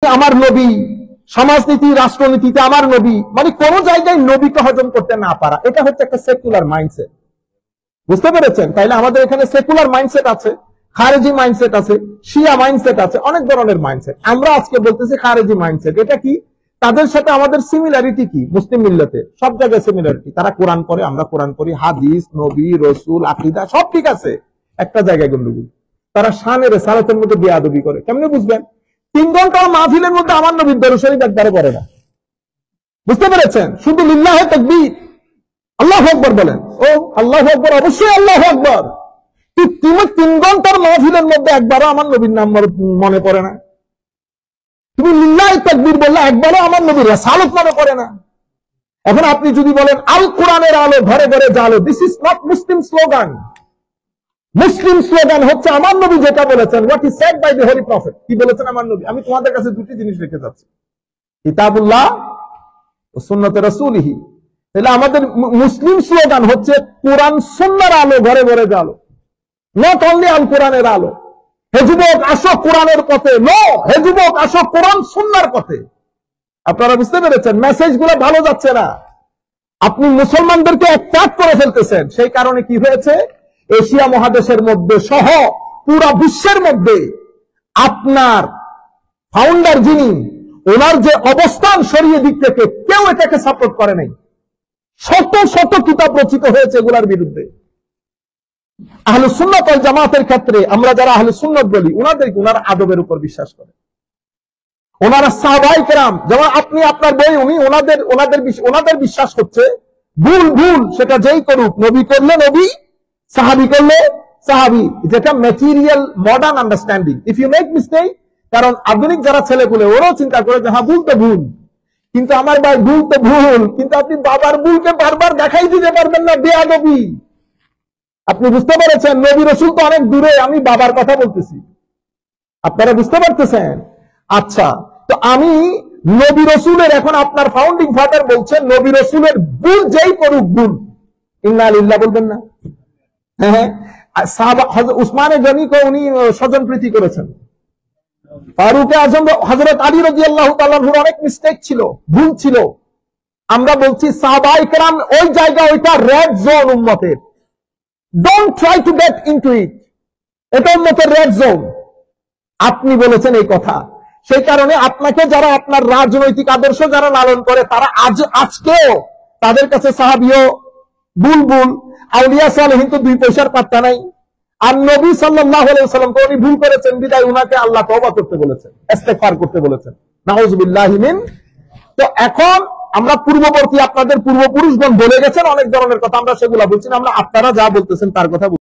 আমার নবী, সমাজনীতি রাষ্ট্রনীতিতে আমার নবী, মানে কোন জায়গায় নবীকে হজম করতে না পারা, এটা হচ্ছে একটা সেকুলার মাইন্ডসেট। বুঝতে পেরেছেন? তাইলে আমাদের এখানে সেকুলার মাইন্ডসেট আছে, খারেজি মাইন্ডসেট আছে, শিয়া মাইন্ডসেট আছে, অনেক ধরনের মাইন্ডসেট। আমরা আজকে বলতেছি খারেজি মাইন্ডসেট। এটা কি? তাদের সাথে আমাদের সিমিলারিটি কি? মুসলিম মিল্লাতে সব জায়গায় সিমিলারিটি। তারা কোরআন পড়ে, আমরা কোরআন পড়ি, হাদিস, নবী, রসুল, আকীদা সব ঠিক আছে, একটা জায়গায় গন্ডগোল। তারা শানের সালাতের মধ্যে বেয়াদবি করে। কেমনে বুঝবেন? 3 ঘন্টা মাহফিলের মধ্যে আমার নবীর দরুদ শরীফ একবারে পড়ে না। বুঝতে পেরেছেন? শুধু লিল্লাহে তাকবীর, আল্লাহু আকবার বলেন। ও আল্লাহু আকবার, অবশ্যই আল্লাহু আকবার। তুমি 3 ঘন্টার মাহফিলের মধ্যে একবারও আমার নবীর নাম মনে পড়ে না। তুমি লিল্লাহে তাকবীর বললে একবারও আমার নবীর রিসালাত মনে পড়ে না। এখন আপনি যদি বলেন আল কোরআনের আলো ঘরে ঘরে জালো, this is not Muslim slogan. Muslim slogan হচ্ছে আমার নবী যেটা বলেছেন, what is said by the holy prophet. কি বলেছেন আমার নবী? আমি তোমাদের কাছে দুটি জিনিস রেখে যাচ্ছি, কিতাবুল্লাহ ও সুন্নতে রাসূলিহি। তাহলে আমাদের মুসলিম স্লোগান হচ্ছে কোরআন সুন্নাহর আলো ঘরে ঘরে জালো, নট অনলি আল কোরআনের আলো। হে যুবক আসো কোরআনের পথে, নো, হে যুবক আসো কোরআন সুন্নাহর পথে। আপনারা বুঝতে পেরেছেন? মেসেজগুলো ভালো যাচ্ছে না। আপনি মুসলমানদেরকে অ্যাটাক করে ফেলতেছেন। সেই কারণে কি হয়েছে? এশিয়া মহাদেশের মধ্যে সহ পুরা বিশ্বের মধ্যে আপনার ফাউন্ডার যিনি, ওনার যে অবস্থান শরীয়তের দিক থেকে, কেউ এটাকে সাপোর্ট করে নাই। শত শত কিতাব রচিত হয়েছে এগুলার বিরুদ্ধে। আহলুস সুন্নাত ওয়াল জামাতের ক্ষেত্রে আমরা যারা আহলুস সুন্নাত বলি, ওনারা আদবের উপর বিশ্বাস করে। ওনারা সাহাবায়ে কেরাম, যেমন আপনি আপনার বই, উনি ওনাদের বিশ্বাস হচ্ছে ভুল ভুল সেটা যেই করুক, নবী করলে নবী, সাহাবী করলে সাহাবী, যেটা material modern understanding. If you make mistake, কারণ আধুনিক যারা ছেলেগুলো ওরাও চিন্তা করে যে হ্যাঁ ভুল তো ভুল, কিন্তু আমার ভাই ভুল তো ভুল, কিন্তু আপনি বাবার ভুলকে বারবার দেখাই দিতে পারবেন না, বেয়াদবি। আপনি বুঝতে পেরেছেন? নবী রাসূল তো অনেক দূরে, আমি বাবার কথা বলতেছি। আপনারা বুঝতে পারতেছেন? আচ্ছা, তো আমি নবী রাসূলের, এখন আপনার ফাউন্ডিং ফাদার বলছেন নবী রাসূলের ভুল যেই করুক ভুল, ইন্না লিল্লাহ বলবেন না? হ্যাঁ, সাহাবা উসমানে গনিকে উনি স্বজন প্রীতি করেছেন। ফারুক আজম হযরত আলী রাদিয়াল্লাহু তাআলা অনেক মিস্টেক ছিল, ভুল ছিল। আমরা বলছি সাহাবায়ে কেরাম ওই জায়গা, ওইটা রেড জোন উম্মতের। Don't try to get into ইট, এটা উম্মতের রেড জোন। আপনি বলেছেন এই কথা, সেই কারণে আপনাকে যারা আপনার রাজনৈতিক আদর্শ যারা লালন করে, তারা আজকেও তাদের কাছে সাহাবীও বুলবুল, আউলিয়া সালেহিন তো 2 পয়সার পাত্তা নাই। আর নবী সাল্লাল্লাহু আলাইহি ওয়াসাল্লাম তো উনি ভুল করেছেন বিদায় উনাকে আল্লাহ তওবা করতে বলেছেন, ইস্তেগফার করতে বলেছেন, নাউযুবিল্লাহি মিন। তো এখন আমরা পূর্ববর্তী, আপনাদের পূর্বপুরুষগণ বলে গেছেন অনেক ধরনের কথা, আমরা সেগুলা বলছি না, আমরা আপনারা যা বলতেছেন তার কথা